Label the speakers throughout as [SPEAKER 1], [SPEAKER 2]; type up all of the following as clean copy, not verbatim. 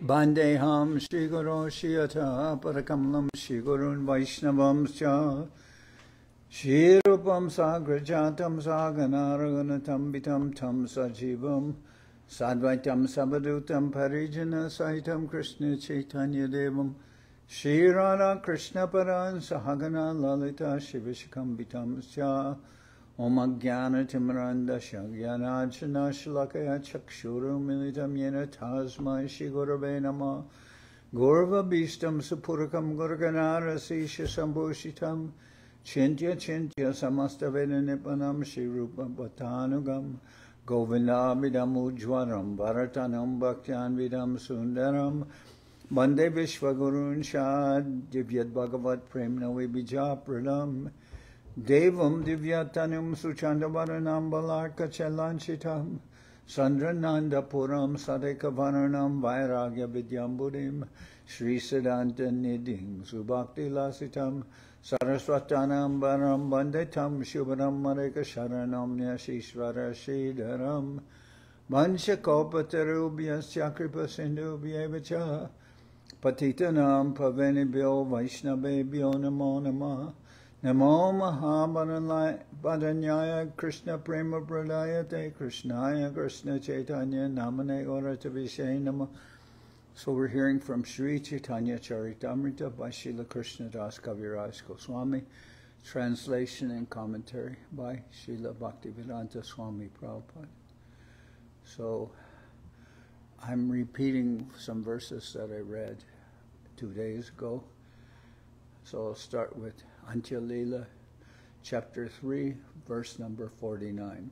[SPEAKER 1] Bandeham Shri Guru Shiyata Parakamalam Shri Gurun Vaishnavam Scha Shri Rupam Sagrajatam Saganaraganatam Vitam Tam Sajivam Sadvaitam Sabadutam Parijana Sahitam Krishna Chaitanya Devam Shri Radha Krishna Paran Sahagana Lalita Shivishakam Vitam Scha Om Ajnana Timranda Shagyanajana Shalakaya Chakshuru Militam Yena Tasmai Shri Gurave Namah Gurva Bhistam Sapurakam Gurganara Sisha Sambhushitam Chintya Samasta Veda Nipanam Shri Rupa Bhatanugam Govindabhidam Ujwaram Bharatanam Bhaktyan Vidam Sundaram Bande Vishwagurun Shad Divyat Bhagavat Premna Vibija Pradam Devam Divyatanum Suchandavaranam Balarka Chalanchitam Sandrananda Puram Sadeka Varanam Vairagya Vidyambudim Sri Siddhanta Nidim Subhakti Lasitam Saraswatanam Baram Bandetam Shubharam Mareka Sharanam Nyashishvara Shridharam Vansha Kopatarubhyasya Kripa Sindhubhyevacha Patitanam Pavenibhyo Vaishnavebhyo Namo Namah Namo Mahabharanyaya Krishna Prema Pradayate Krishnaya Krishna Chaitanya Namane Oratavishe Nama. So we're hearing from Sri Chaitanya Charitamrita by Srila Krishnadas Kaviraj Goswami, translation and commentary by Srila Bhaktivedanta Swami Prabhupada. So I'm repeating some verses that I read 2 days ago. So I'll start with Antya-lila, chapter 3, verse number 49.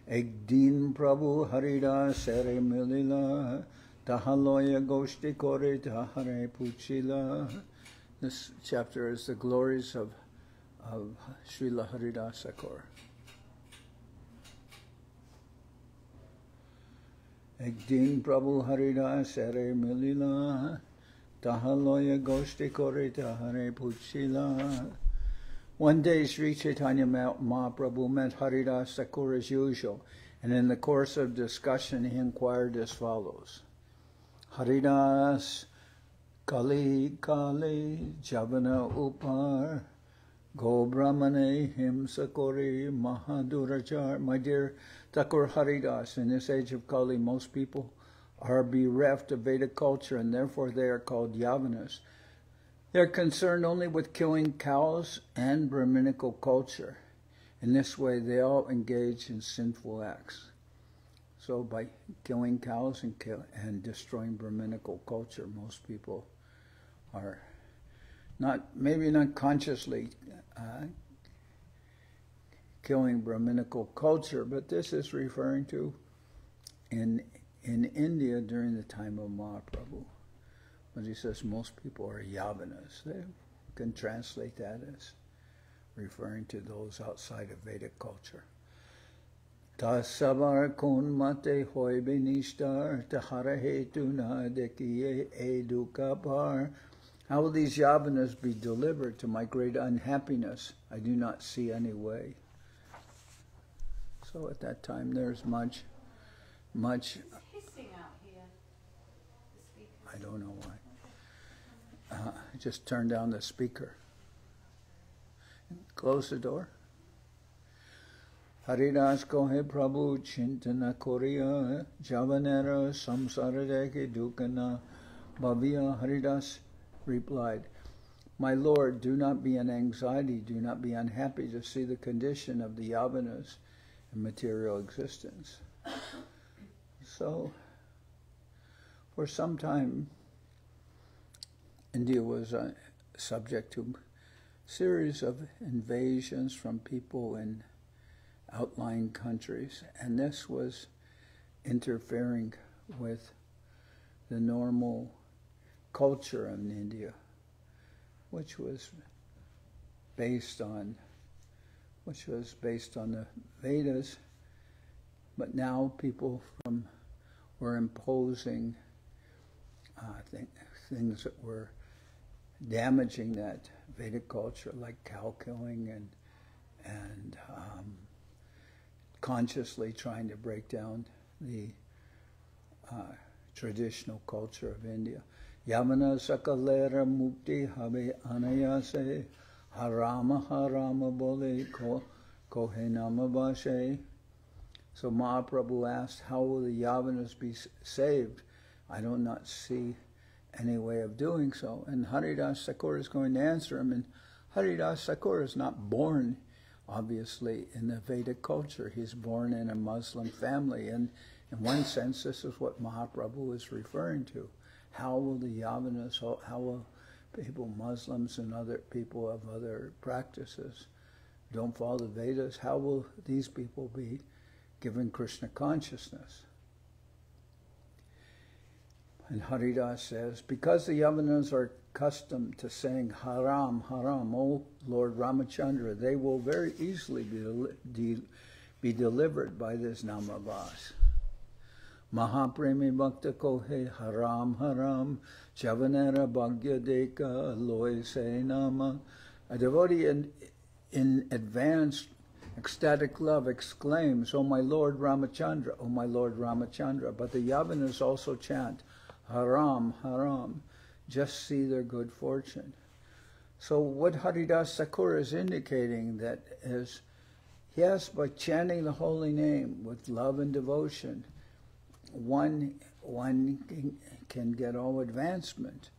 [SPEAKER 1] Ek din Prabhu Haridas Thakur tahaloya goshti kore tahare puchila. This chapter is the glories of Srila Haridas Thakur. Ek din Prabhu Haridas Thakur tahaloya goshti kore tahare puchila. One day Sri Chaitanya Mahaprabhu met Haridas Thakur as usual, and in the course of discussion he inquired as follows. Haridas Kali Kali Javana Upar Go Brahmane Himsa Kori Mahadurachar. My dear Thakur Haridas, in this age of Kali most people are bereft of Vedic culture and therefore they are called Yavanas. They are concerned only with killing cows and Brahminical culture. In this way they all engage in sinful acts. So by killing cows and destroying Brahminical culture, most people are maybe not consciously killing Brahminical culture, but this is referring to in India during the time of Mahaprabhu. When he says most people are Yavanas, they can translate that as referring to those outside of Vedic culture. Tasavar kun mate hoy benishtar tahara hetuna dekiye edukapar. How will these Yavanas be delivered to my great unhappiness? I do not see any way. So at that time there's much.
[SPEAKER 2] Hissing out here.
[SPEAKER 1] I don't know why. Just turn down the speaker. Close the door. Haridas kohe Prabhu chintana koriya javanera samsaradeki dukana bhavya. Haridas replied, my Lord, do not be in anxiety, do not be unhappy to see the condition of the Yavanas in material existence. So, for some time, India was subject to a series of invasions from people in outlying countries, and this was interfering with the normal culture in India, which was based on the Vedas, but now people were imposing things that were damaging that Vedic culture, like cow killing and consciously trying to break down the traditional culture of India. Yamana sakalera mukti habe anayase harama harama bole kohe namabhas. So Mahaprabhu asked, how will the Yavanas be saved? I do not see any way of doing so. And Haridas Thakur is going to answer him. And Haridas Thakur is not born, obviously, in the Vedic culture. He's born in a Muslim family. And in one sense, this is what Mahaprabhu is referring to. How will the Yavanas, how will people, Muslims and other people of other practices, don't follow the Vedas, how will these people be given Krishna consciousness? And Haridas says, because the Yavanas are accustomed to saying haram, haram, O Lord Ramachandra, they will very easily be delivered by this namabhas. Mahapremi bhakta kohe haram, haram, chavanera bhagya deka loy se nama. A devotee in advanced ecstatic love exclaims, O my Lord Ramachandra, O my Lord Ramachandra. But the Yavanas also chant, haram, haram, just see their good fortune. So what Haridas Thakur is indicating that is, yes, by chanting the holy name with love and devotion, one can get all advancement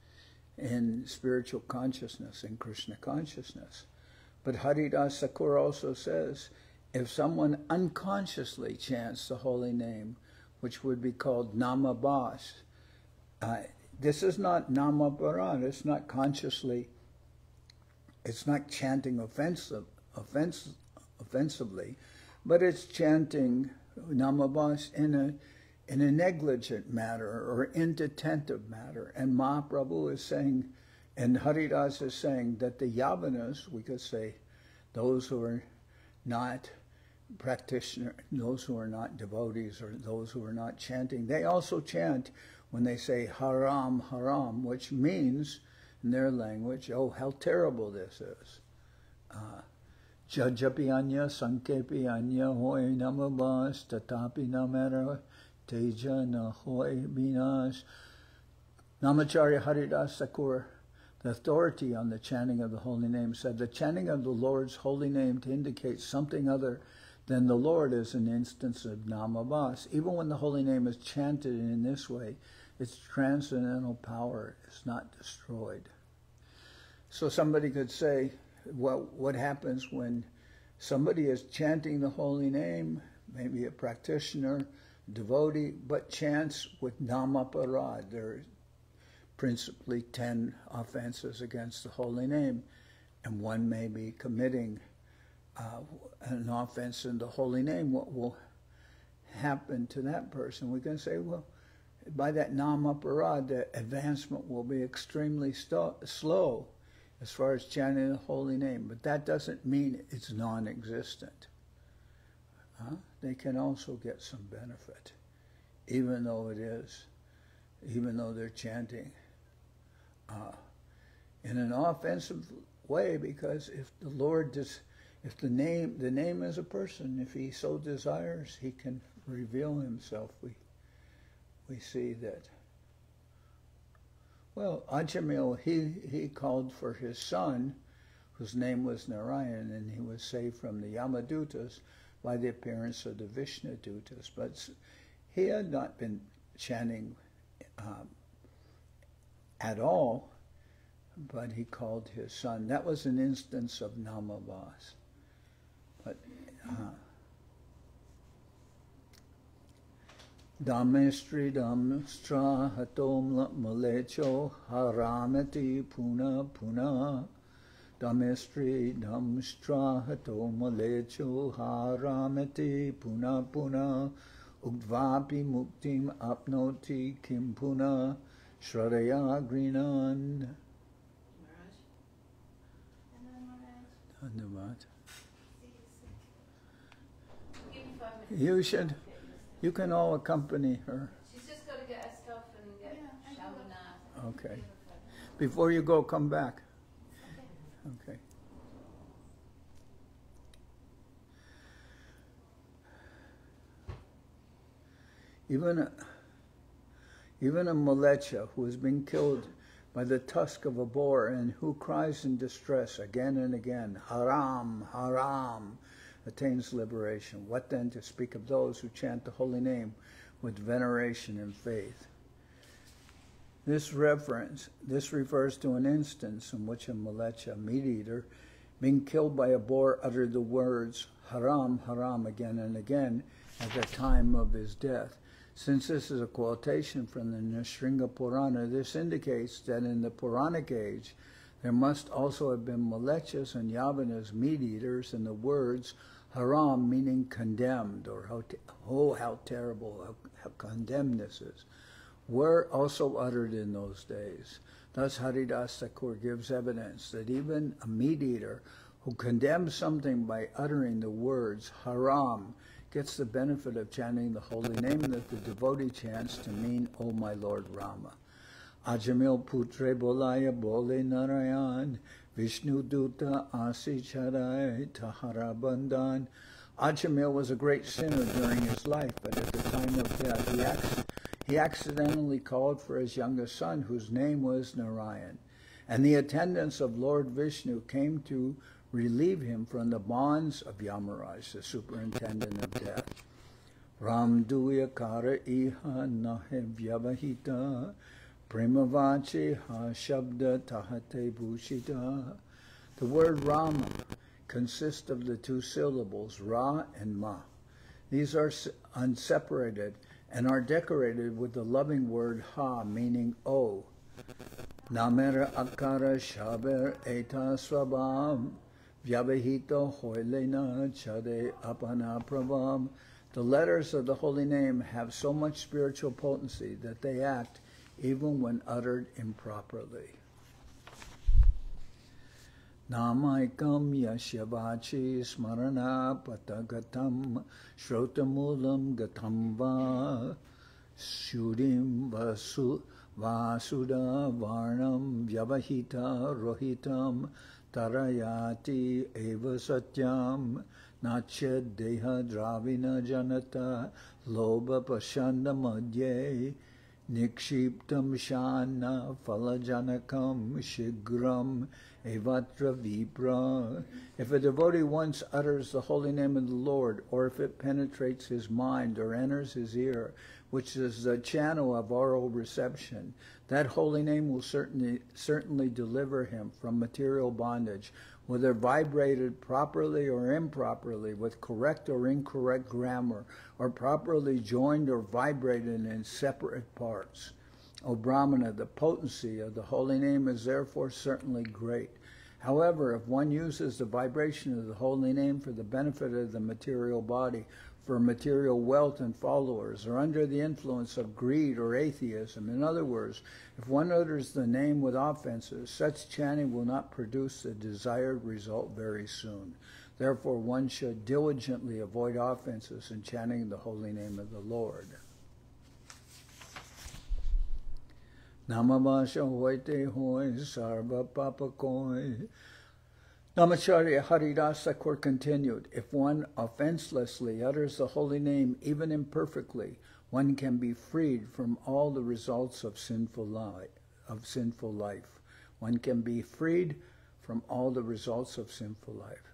[SPEAKER 1] in spiritual consciousness, in Krishna consciousness. But Haridas Thakur also says, if someone unconsciously chants the holy name, which would be called namabhas, this is not namaparan, it's not consciously, it's not chanting offensively, but it's chanting namabhas in a negligent matter or inattentive matter. And Mahaprabhu is saying, and Haridas is saying that the Yavanas, we could say, those who are not practitioners, those who are not devotees, or those who are not chanting, they also chant when they say haram, haram, which means, in their language, oh, how terrible this is. Jajapi anya, sankepi anya, hoy namabhas, tatapi namera, teja na hoy binash. Namacharya Haridas Thakur, the authority on the chanting of the holy name, said the chanting of the Lord's holy name to indicate something other than the Lord is an instance of namabhas. Even when the holy name is chanted in this way, its transcendental power is not destroyed. So somebody could say, well, what happens when somebody is chanting the holy name, maybe a practitioner, devotee, but chants with namaparad? There are principally 10 offenses against the holy name, and one may be committing an offense in the holy name. What will happen to that person? We can say, well, by that namaparad, the advancement will be extremely slow as far as chanting the holy name, but that doesn't mean it's non-existent. They can also get some benefit, even though they're chanting in an offensive way, because if the Lord if the name is a person, if he so desires, he can reveal himself. We see that, well, Ajamil, he called for his son, whose name was Narayan, and he was saved from the Yamadutas by the appearance of the Vishnudutas. But he had not been chanting at all, but he called his son. That was an instance of namabhas. But Damestri damstra hatom malecho haramati puna puna. Damestri damstra hatom malecho haramati puna puna. Ugdvapi muktim apnoti kim puna shradaya grinan. You can all accompany her.
[SPEAKER 2] She's just got to get her stuff and get showered now.
[SPEAKER 1] Okay. Before you go, come back. Okay. Even a malecha who has been killed by the tusk of a boar and who cries in distress again and again, Haram, Haram, attains liberation. What then to speak of those who chant the holy name with veneration and faith? This refers to an instance in which a malecha, meat eater, being killed by a boar, uttered the words Haram, Haram again and again at the time of his death. Since this is a quotation from the Nrsimha Purana, this indicates that in the Puranic age there must also have been malechas and yavanas, meat eaters, and the words haram, meaning condemned, or how terrible, how condemned this is, were also uttered in those days. Thus Haridas Thakur gives evidence that even a meat eater who condemns something by uttering the words haram gets the benefit of chanting the holy name that the devotee chants to mean, O my Lord Rama. Ajamil putre bolaya bole narayan, Vishnu duta asi charai tahara bandhan. Ajamil was a great sinner during his life, but at the time of death he accidentally called for his youngest son, whose name was Narayan, and the attendants of Lord Vishnu came to relieve him from the bonds of Yamaraj, the superintendent of death. Ram duya kara iha nahe vyavahita, premavache ha shabda tahate bhushita. The word Rama consists of the two syllables Ra and Ma. These are unseparated and are decorated with the loving word Ha, meaning O. Namera akara shaber eta swabam, vyavahita hoilena chade apana pravam. The letters of the holy name have so much spiritual potency that they act even when uttered improperly. Namaikam yashyavachi smarana patagatam shrotamulam gatam va shudim vasuda varnam vyavahita rohitam tarayati eva satyam nached deha dravina janata loba pashanda madhye nikshiptam shana falajanakam shigram evatra vipra. If a devotee once utters the holy name of the Lord, or if it penetrates his mind or enters his ear, which is the channel of oral reception, that holy name will certainly deliver him from material bondage, whether vibrated properly or improperly, with correct or incorrect grammar, or properly joined or vibrated in separate parts. O Brahmana, the potency of the holy name is therefore certainly great. However, if one uses the vibration of the holy name for the benefit of the material body, for material wealth and followers, or under the influence of greed or atheism, in other words, if one utters the name with offenses, such chanting will not produce the desired result very soon. Therefore, one should diligently avoid offenses in chanting the holy name of the Lord. Namabhas hoite hoy sarva papa koi. Namacharya Haridas Thakur continued, if one offenselessly utters the holy name, even imperfectly, one can be freed from all the results of sinful life. One can be freed from all the results of sinful life.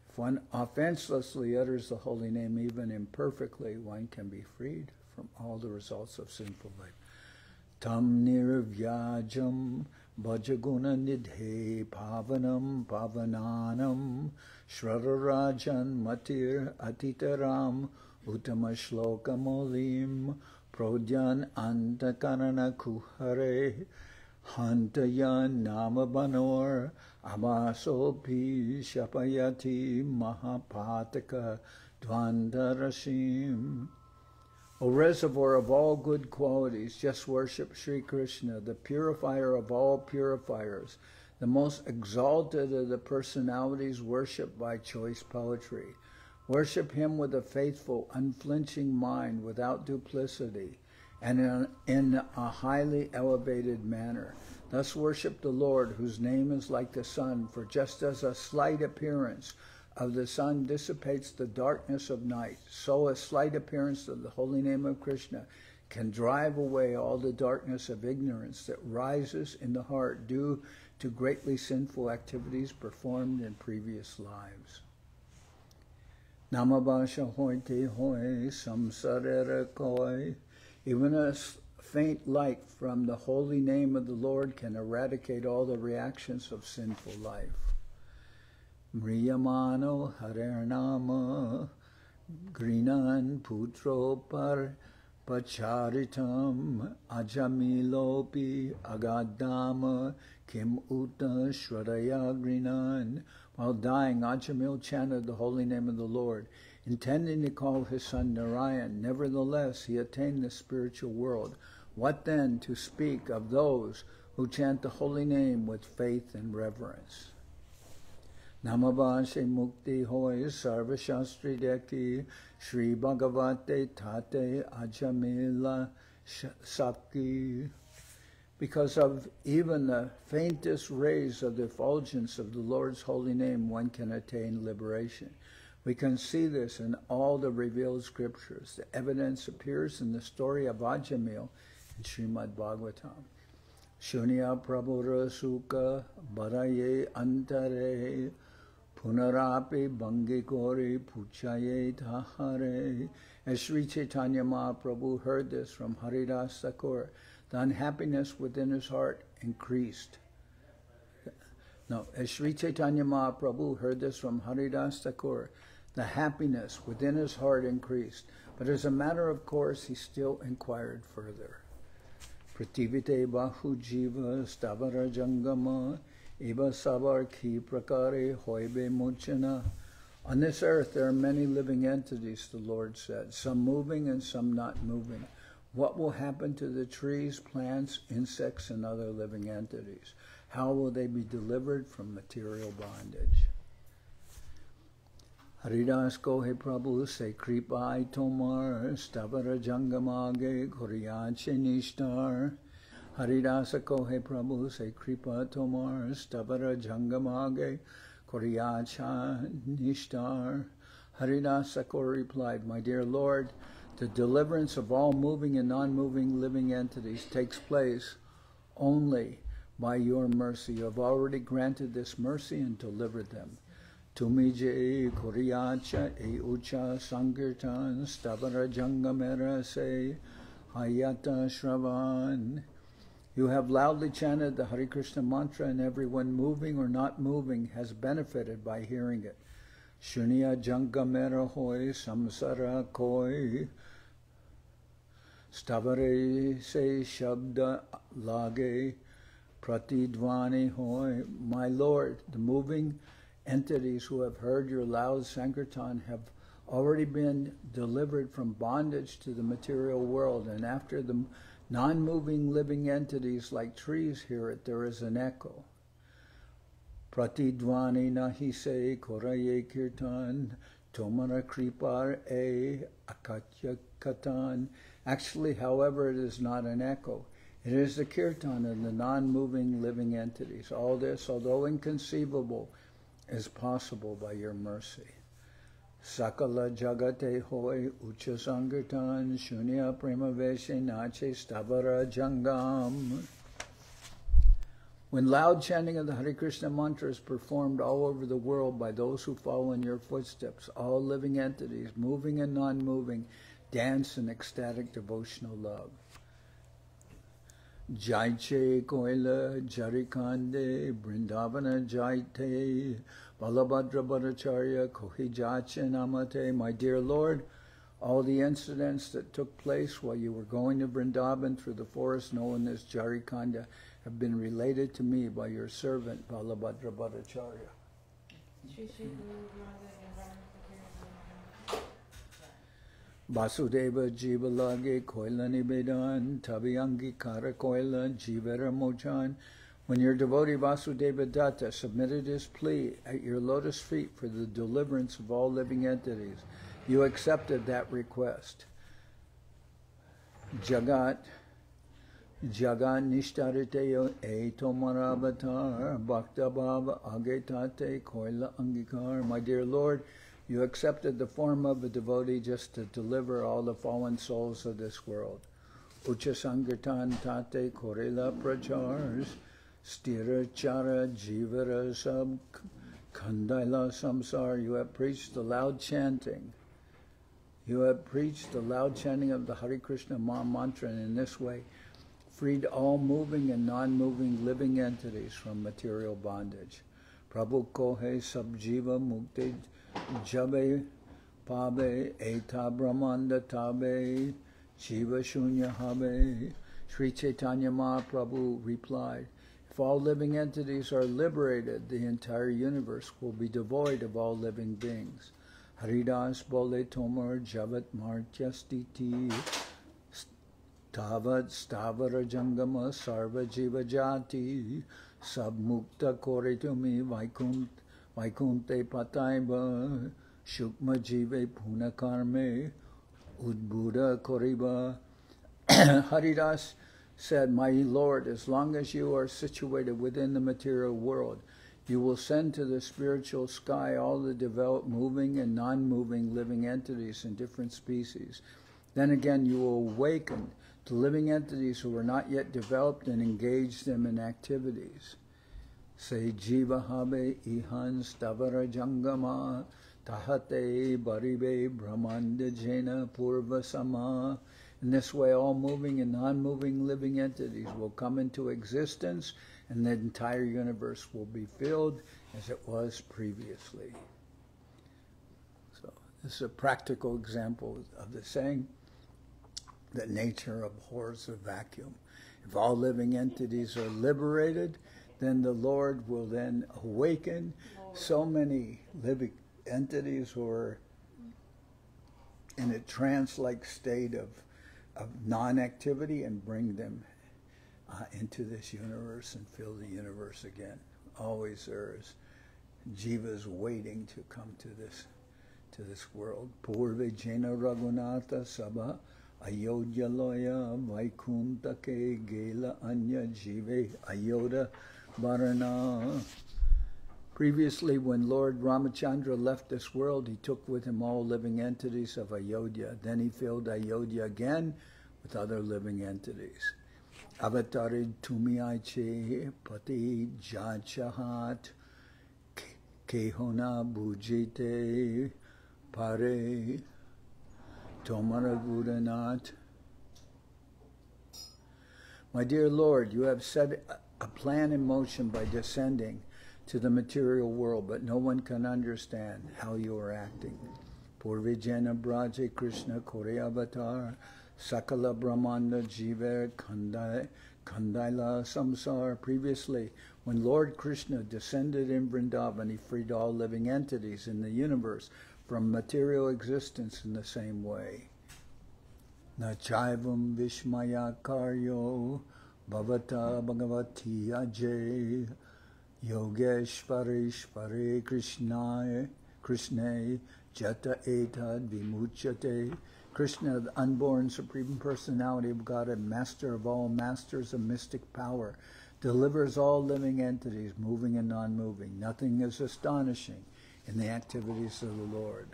[SPEAKER 1] If one offenselessly utters the holy name, even imperfectly, one can be freed from all the results of sinful life. Tam nirvyajam bhajaguna nidhe pavanam pavananam shradarajan matir atitaram uttama shloka molim prodyan antakarana kuhare hantayan namabanor abasopi shapayati mahapataka dvandarashim. O reservoir of all good qualities, just worship Sri Krishna, the purifier of all purifiers, the most exalted of the personalities worshipped by choice poetry. Worship him with a faithful, unflinching mind, without duplicity, and in a highly elevated manner. Thus worship the Lord, whose name is like the sun, for just as a slight appearance of the sun dissipates the darkness of night, so a slight appearance of the holy name of Krishna can drive away all the darkness of ignorance that rises in the heart due to greatly sinful activities performed in previous lives. Namabhas hoite hoi samsarera koi. Even a faint light from the holy name of the Lord can eradicate all the reactions of sinful life. Mriyamano harernama grinan putro par pacharitam ajamilopi agadama kim uta shradaya grinan. While dying, Ajamil chanted the holy name of the Lord, intending to call his son Narayan. Nevertheless, he attained the spiritual world. What then to speak of those who chant the holy name with faith and reverence? Namabhase mukti hoy sarva shastri deki Shri Bhagavate tate ajamila sakti. Because of even the faintest rays of the effulgence of the Lord's holy name, one can attain liberation. We can see this in all the revealed scriptures. The evidence appears in the story of Ajamil in Srimad Bhagavatam. Shunya prabhura sukha baraye antare punarapi bangi kori puchaye tahare. As Sri Chaitanya Mahaprabhu heard this from Haridas Thakur, the unhappiness within his heart increased. No, as Sri Chaitanya Mahaprabhu heard this from Haridas Thakur, the happiness within his heart increased. But as a matter of course, he still inquired further. Prativite bahu jiva stavara jangama eva savar ki prakare hoibe mochana. On this earth there are many living entities, the Lord said, some moving and some not moving. What will happen to the trees, plants, insects, and other living entities? How will they be delivered from material bondage? Haridas Kohe Prabhu se kripai tomar stavara jangamage koriyache nishtar. Haridasa Kohe Prabhu se kripa tomar stavara jangamage koriyacha nishtar. Haridas Thakur replied, my dear Lord, the deliverance of all moving and non-moving living entities takes place only by your mercy. You have already granted this mercy and delivered them. Tumije koriyacha e ucha sankirtan stavara jangamera se hayata shravan. You have loudly chanted the Hare Krishna mantra, and everyone moving or not moving has benefited by hearing it. Shunya jangamera hoy samsara koi stavare se shabda lage pratidvani hoy. My Lord, the moving entities who have heard your loud sankirtan have already been delivered from bondage to the material world, and after the non-moving living entities like trees hear it, there is an echo. Pratidvani nahi se koraye kirtan tomara kripar e akatya katan. Actually, however, it is not an echo. It is the kirtan of the non-moving living entities. All this, although inconceivable, is possible by your mercy. Sakala jagate hoy ucha sankirtan shunya prema veshe nache stavara jangam. When loud chanting of the Hare Krishna mantra is performed all over the world by those who follow in your footsteps, all living entities, moving and non-moving, dance in ecstatic devotional love. Jaiche koila jarikande brindavana jaite balabhadra bhattacharya kohi jache namate. My dear Lord, all the incidents that took place while you were going to Vrindavan through the forest known as Jarikanda have been related to me by your servant Balabhadra Bhattacharya. Vasudeva Jivalage Koila Nibedan Tabiyangi Kara Koila Jivera Mochan. When your devotee Vasudeva Datta submitted his plea at your lotus feet for the deliverance of all living entities, you accepted that request. Jagat Nishtarite E Tomaravatar Bhakta Bhava Agetate Koila Angikar. My dear Lord, you accepted the form of a devotee just to deliver all the fallen souls of this world. Ucha Sankirtan Tate Korela Prachars Stira Chara Jivara Sab Kandaila Samsar. You have preached the loud chanting. You have preached the loud chanting of the Hare Krishna Maha Mantra, and in this way freed all moving and non-moving living entities from material bondage. Prabhu Kohe Sabjiva Mukti Jabe Pabe Eta Brahmanda Tabe Shiva Shunya Habe. Sri Chaitanya Mahaprabhu replied, if all living entities are liberated, the entire universe will be devoid of all living beings. Haridas Bole Tomar Javat Martyastiti Tavat Stavara Jangama Sarva Jiva Jati Sabmukta Koritumi Vaikunte Pataiba Shukma Jive Punakarme Udbuddha Koriba. Haridas said, my Lord, as long as you are situated within the material world, you will send to the spiritual sky all the developed moving and non-moving living entities in different species. Then again, you will awaken to living entities who are not yet developed and engage them in activities. Say, Jiva Habe Ihan Stavara Jangama Tahate Baribe Brahmanda Jena Purva Sama. In this way, all moving and non-moving living entities will come into existence, and the entire universe will be filled as it was previously. So this is a practical example of the saying that nature abhors a vacuum. If all living entities are liberated, then the Lord will then awaken so many living entities who are in a trance-like state of non-activity and bring them into this universe and fill the universe again. Always there is jivas waiting to come to this world. Purve Jena Raghunatha Sabha Ayodhya Loya Vaikunta Ke Gela Anya Jive Ayoda Varana. Previously, when Lord Ramachandra left this world, he took with him all living entities of Ayodhya. Then he filled Ayodhya again with other living entities. Avatarid Tumiaiche Pati Jachahat Kehona Bujite Pare Tomara Gudanat. My dear Lord, you have set a plan in motion by descending to the material world, but no one can understand how you are acting. Purvijena Braje Krishna Kore Avatar Sakala Brahmanda Jiva Kandaila Samsar. Previously, when Lord Krishna descended in Vrindavan, he freed all living entities in the universe from material existence in the same way. Na chaivam vishmaya karyo bhavata bhagavati ajay Yogeshvareshvare Krishnaye Jata Etad Vimuchate. Krishna, the unborn Supreme Personality of God and Master of all masters of mystic power, delivers all living entities, moving and non-moving. Nothing is astonishing in the activities of the Lord.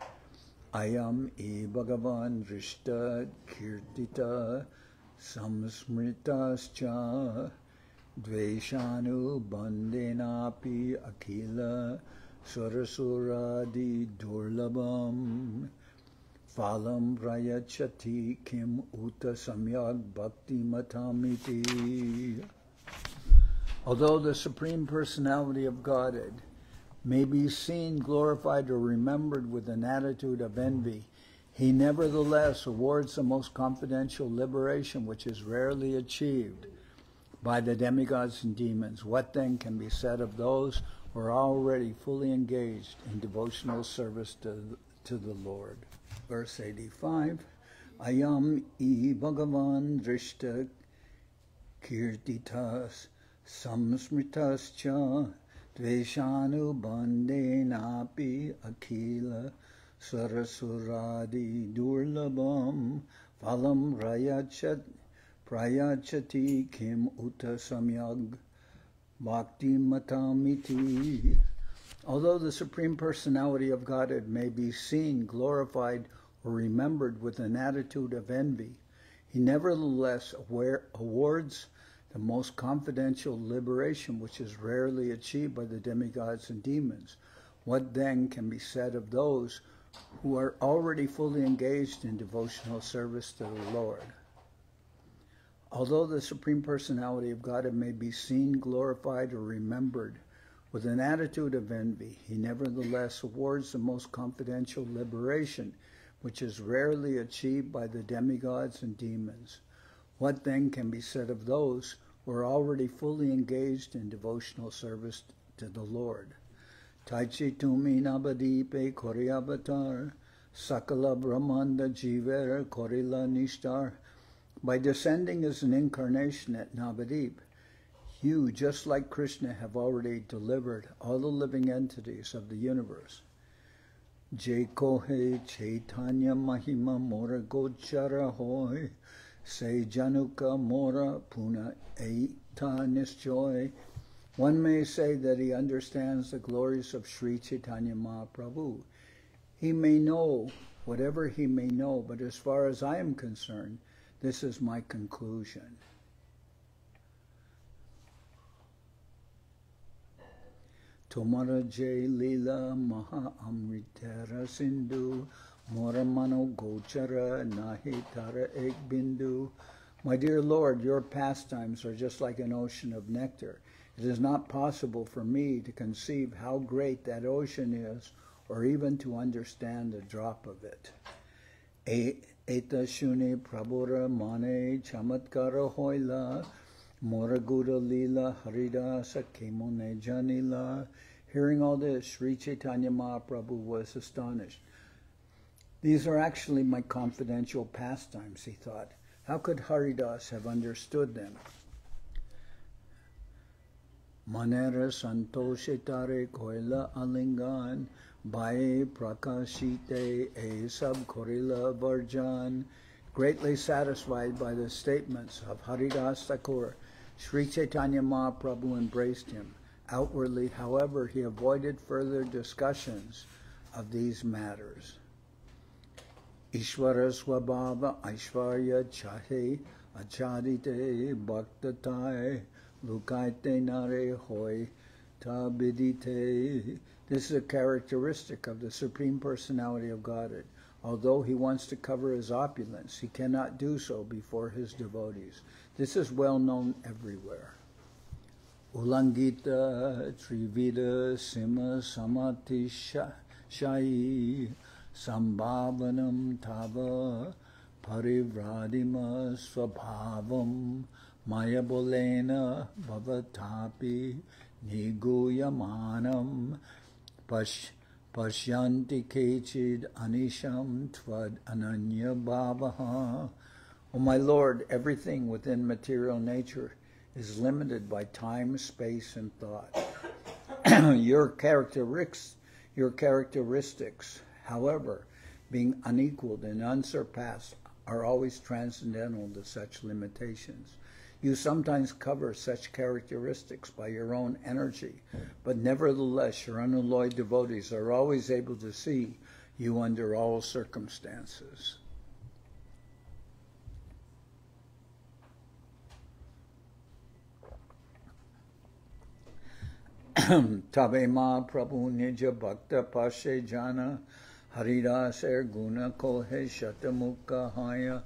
[SPEAKER 1] Ayam e Bhagavan Rishta Kirtita Samsmritascha Dveshanu Bandenapi Akila Surasuradi Durlabam Phalam Prayachati Kim Uta Samyag Bhakti Matamiti. Although the Supreme Personality of Godhead may be seen, glorified, or remembered with an attitude of envy, he nevertheless awards the most confidential liberation, which is rarely achieved by the demigods and demons. What then can be said of those who are already fully engaged in devotional service to the Lord? Verse 85, Ayam e Bhagavan Drishta Kirtitas Samsmritascha Dveshanu Bandenapi Akila Sarasuradi Durlabam Phalam Prayachati Kim Uta Samyag Bhakti Matamiti. Although the Supreme Personality of Godhead may be seen, glorified, or remembered with an attitude of envy, he nevertheless awards the most confidential liberation, which is rarely achieved by the demigods and demons. What then can be said of those who are already fully engaged in devotional service to the Lord? Although the Supreme Personality of Godhead may be seen, glorified, or remembered with an attitude of envy, he nevertheless awards the most confidential liberation, which is rarely achieved by the demigods and demons. What then can be said of those who are already fully engaged in devotional service to the Lord? Taichi tumi Nabadwip Koriyavatar, Sakala Brahmanda Jiver Korila Nishtar. By descending as an incarnation at Nabadwip, you, just like Krishna, have already delivered all the living entities of the universe. Jai Kohe Chaitanya Mahima Mora Gochara Hoy, Se Januka Mora Puna Eita Nisjoy. One may say that he understands the glories of Sri Chaitanya Mahaprabhu. He may know whatever he may know, but as far as I am concerned, this is my conclusion. Tomara Jai Lila Maha Amritara Sindhu Moramano Gochara Nahi Tara Ek Bindu. My dear Lord, your pastimes are just like an ocean of nectar. It is not possible for me to conceive how great that ocean is, or even to understand a drop of it. Eta Shuni Prabhura Mane Chamatkara Hoila Moragura Lila Haridasa Kemone Janila. Hearing all this, Sri Chaitanya Mahaprabhu was astonished. These are actually my confidential pastimes, he thought. How could Haridas have understood them? Manera Santoshitare Koila Alingan Bae Prakashite E Sab Korila Varjan. Greatly satisfied by the statements of Haridas Thakur, Sri Chaitanya Mahaprabhu embraced him. Outwardly, however, he avoided further discussions of these matters. Ishvara Swabhava Aishvarya Chahe Acharite Bhaktatai Lukaite Nare Hoy Tabidite. This is a characteristic of the Supreme Personality of Godhead. Although he wants to cover his opulence, he cannot do so before his devotees. This is well known everywhere. Ulangita Trivida Sima Samati Shai Sambhavanam Tava Parivradima Swabhavam Mayabolena Bhavatapi Niguyamanam Pashyanti Kechid Anisham Tvad Ananya Bhavaha. O my Lord, everything within material nature is limited by time, space, and thought. Your characteristics, however, being unequaled and unsurpassed, are always transcendental to such limitations. You sometimes cover such characteristics by your own energy, but nevertheless your unalloyed devotees are always able to see you under all circumstances. Tabe Mahaprabhu Nija Bhakta Pashe Jana Haridas Guna Kohe Shatamukha Haya.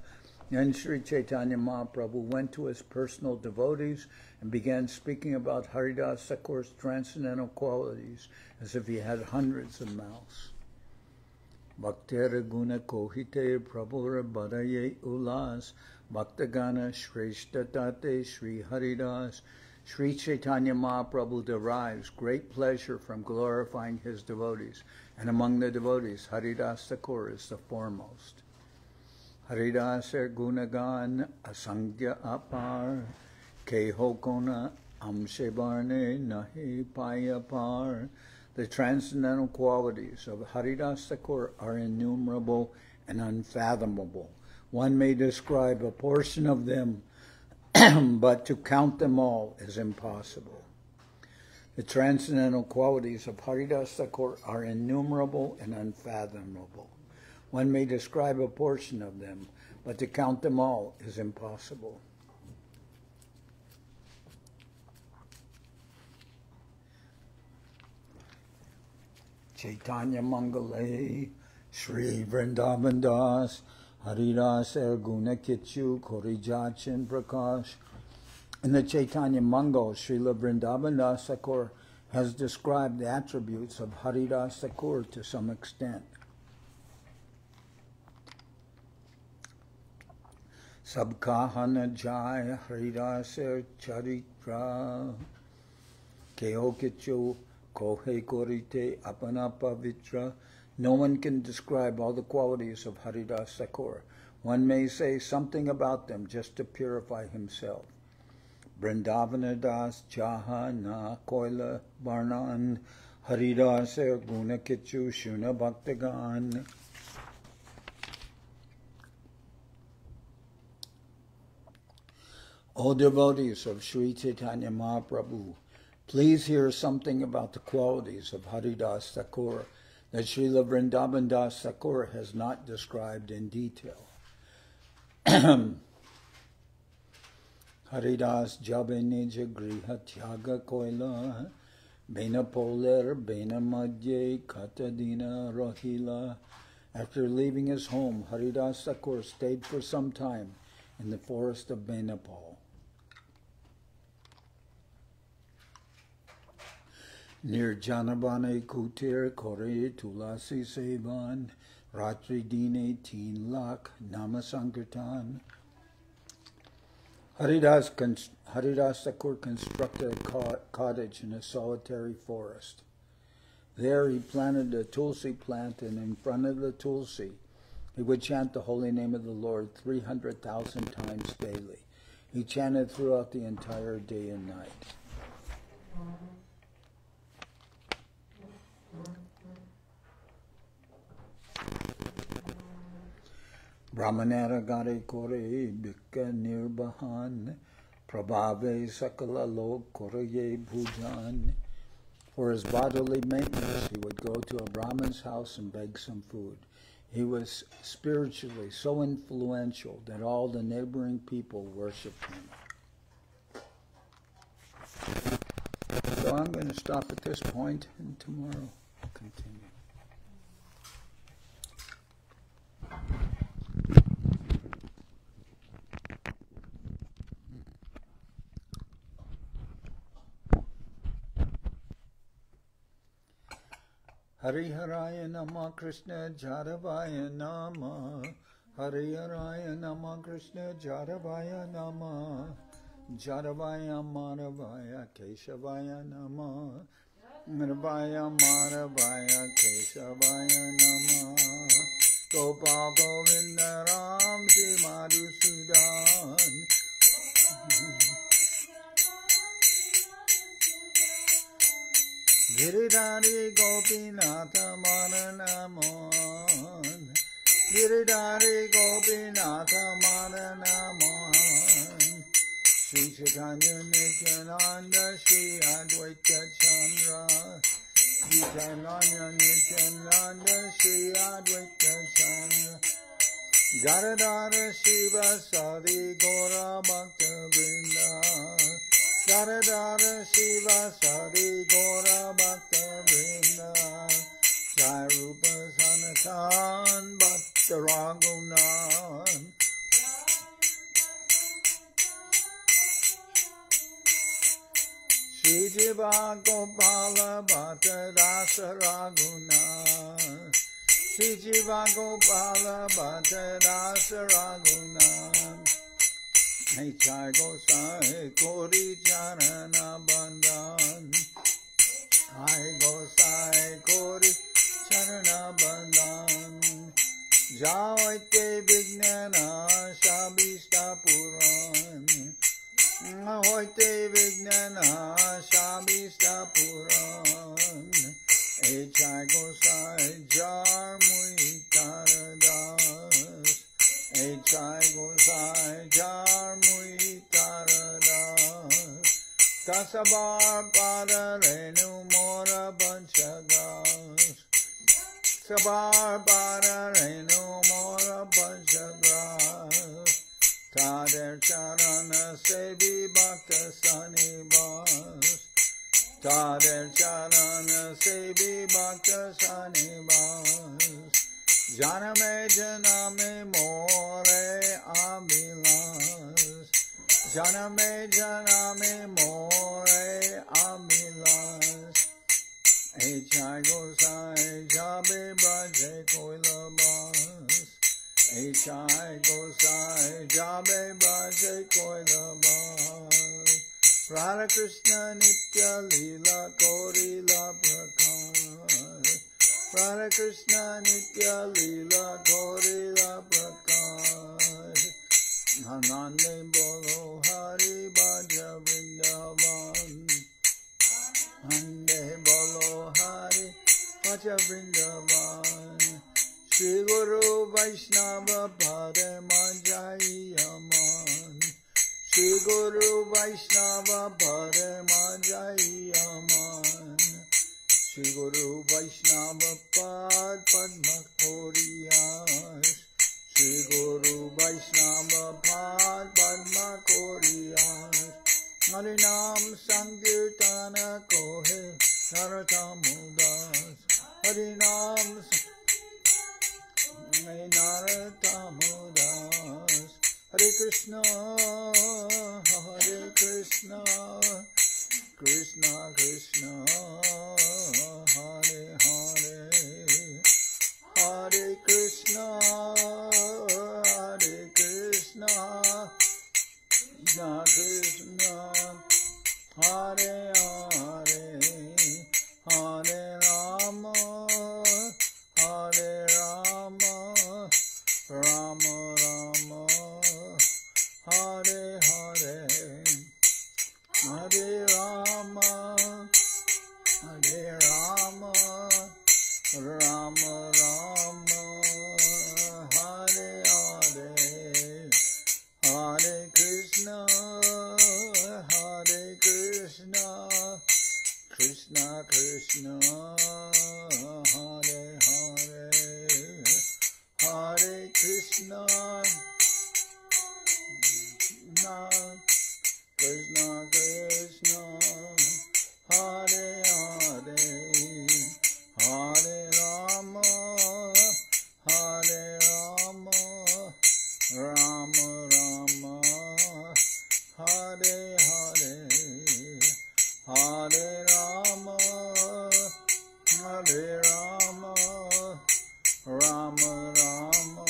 [SPEAKER 1] Then Sri Chaitanya Mahaprabhu went to his personal devotees and began speaking about Haridas Thakur's transcendental qualities as if he had hundreds of mouths. Bhaktera Guna Kohite Prabhura Badaye Ulas Bhaktagana Shreshtatate Sri Haridas. Sri Chaitanya Mahaprabhu derives great pleasure from glorifying his devotees, and among the devotees, Haridas Thakur is the foremost. Haridas Gunagan Asangya Apar Kehokona Amshebarne Nahi Payapar. The transcendental qualities of Haridas Thakur are innumerable and unfathomable. One may describe a portion of them, but to count them all is impossible. The transcendental qualities of Haridas Thakur are innumerable and unfathomable. One may describe a portion of them, but to count them all is impossible. Chaitanya Mangale, Sri Vrindavan Das, Haridas Erguna Kitchu, Korijachin Prakash. In the Chaitanya Mangal, Srila Vrindavan Das Thakur has described the attributes of Haridas Thakur to some extent. Sabka na jai Haridas Charitra, Keo Kitchu, Kohe Korite Apana Pavitra. No one can describe all the qualities of Haridas Thakur. One may say something about them just to purify himself. Vrindavana Das Chaha Na Koila Varnan Haridas Guna Kichu Shuna Bhaktagan. O devotees of Sri Chaitanya Mahaprabhu, please hear something about the qualities of Haridas Thakur that Srila Vrindavan Das Thakur has not described in detail. Haridas Jabe Nija Griha Tyaga Koila Bena Poler Bena Madhye Katadina Rahila. After leaving his home, Haridas Thakur stayed for some time in the forest of Benapal. Near Janabane Kutir Kore Tulasi Sevan Ratri Dine Teen Lak Namasankirtan. Haridas Thakur constructed a cottage in a solitary forest. There he planted a tulsi plant, and in front of the tulsi he would chant the holy name of the Lord 300,000 times daily. He chanted throughout the entire day and night. Brahmanera Gare Kore Bhikka Nirbahan Prabhave Sakala Lok Koreye Bhujan. For his bodily maintenance, he would go to a Brahmin's house and beg some food. He was spiritually so influential that all the neighboring people worshipped him. So I'm going to stop at this point, and tomorrow I'll continue. Hariharaya Nama Krishna Jaravaya Nama Hariharaya Nama Krishna Jaravaya Nama Jaravaya Maravaya Keshavaya Nama Maravaya Maravaya Keshavaya Nama Gopal Govinda Ram Shri Madhusudan Giridhari Gopinatha Maranamon Giridhari Gopinatha Maranamon Sri Chaitanya Nityananda Sri Advaita Chandra Sri Chaitanya Nityananda Sri Advaita Chandra Garadhara Shiva Sadi Gora Bhakta Vrinda Garadhara Shiva Sadi Gora Bhakta Vrinda Jai Rupa Sanatan Bhatta Raghunan Shri Jiva Gopala Bhatta Rasa Raghunan Shri Jiva Gopala Bhatta Rasa Raghunan Hey Chai Gosai Kori Charana Bandhan Hai Gosai Kori Charana Bandhan Jaoite Vignana Shabishta Puran Hoite Vignana Shabishta Puran Hey Chai Gosai Jar Mui Taradas Hey Chai Gosai Jar Mui Taradas Kasabar Pada Renu Mora Panchagas Sabar Pada Renu Mora Panchagas Tade Charana Sevi Bhakta Sanibas. Tade Charana Sevi Bhakta Sanibas. Janame Janame More Amilas. Janame Janame More Amilas. Echai Gosai Jabe Braje Koilabas. Echai Gosai Jabe Braje Koilabas. Radha Krishna Antya-lila Korila Prakash. Radha Krishna Antya-lila Korila Prakash. Nande Bolo Hari Bhaja Vrindavan. Nande Bolo Hari Bhaja Vrindavan. Shri Guru Vaishnava Padma Jayaman. Shri Guru Vaishnava Padma Jayaman. Shri Guru Vaishnava Padma Koriyas. Shri Guru Vaishnava Padma Koriyas. Harinam Sankirtana Kohe Naratamudas. Harinam Naratamudas. Hare Krishna, Krishna Krishna, Hare Hare, Hare Krishna, Krishna Krishna, Hare Hare, Hare Rama, Hare Rama, Rama Rama, Hare Hare, Hare Rama, Hare Rama, Rama Rama, Hare Hare, Hare Krishna, Krishna Krishna, Hare Hare, Hare Krishna, Krishna Krishna, Hare Hare, Hare Rama, Hare Rama, Rama Rama, Hare Hare, Hare Rama, Hare Rama, Rama Rama,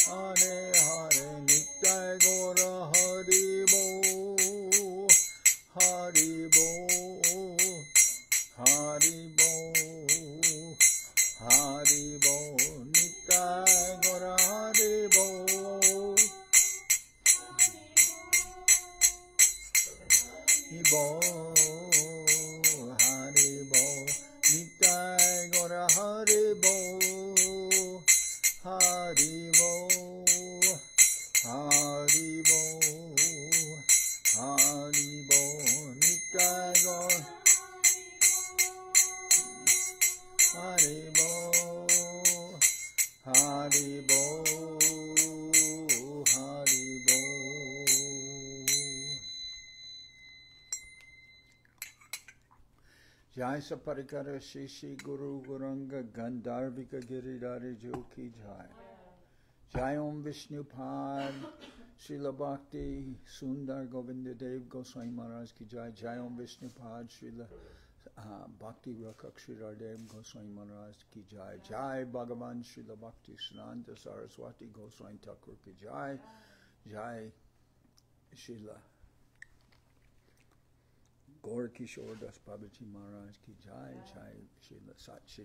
[SPEAKER 1] Hare Hare. Nitai Gora Hari Bo, Hari Bo, Hari Bo, Hari Bo. Nitai Gora Hari Bo, Bo, Hari Bo. Nitai Gora Hari Bo, Hari Bo, Hari Bo, Hari Bo. Nitai Gora Hari Bo, Hari Bo, Hari Bo. Jai Saparikara Shishi Guru Guranga Gandharvika Giridhari Jo Ki Jai. Jai Om Vishnu Pad Srila Bhakti Sundar Govinda Dev Goswami Maharaj Ki Jai. Jai Om Vishnu Pad Srila Bhakti Rakak Sridhar Dev Goswami Maharaj Ki Jai. Jai Bhagavan Srila Bhakti Siddhanta Saraswati Goswami Thakur Ki Jai. Jai Srila Gaur Kishore Das Babaji Maharaj Ki Jai. Jai Srila Sachi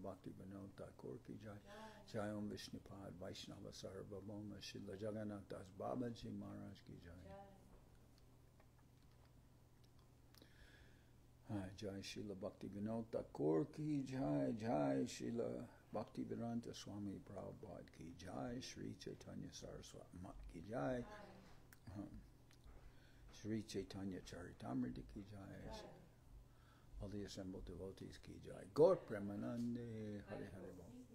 [SPEAKER 1] Bhakti Vinod Thakur Ki Jai. Jai Om Vishnupad Vaishnava Sarvabhauma Srila Jagannath Babaji Maharaj Ki Jai. Jai Srila Bhakti Vinod Thakur Ki Jai. Jai Srila Bhakti Vedanta Swami Prabhupada Ki Jai. Sri Chaitanya Saraswati Ki Jai. Sri Chaitanya Charitamrita Ki Jai. All the assembled devotees Ki Jai. Gaur Premanande Hare Hare Bol.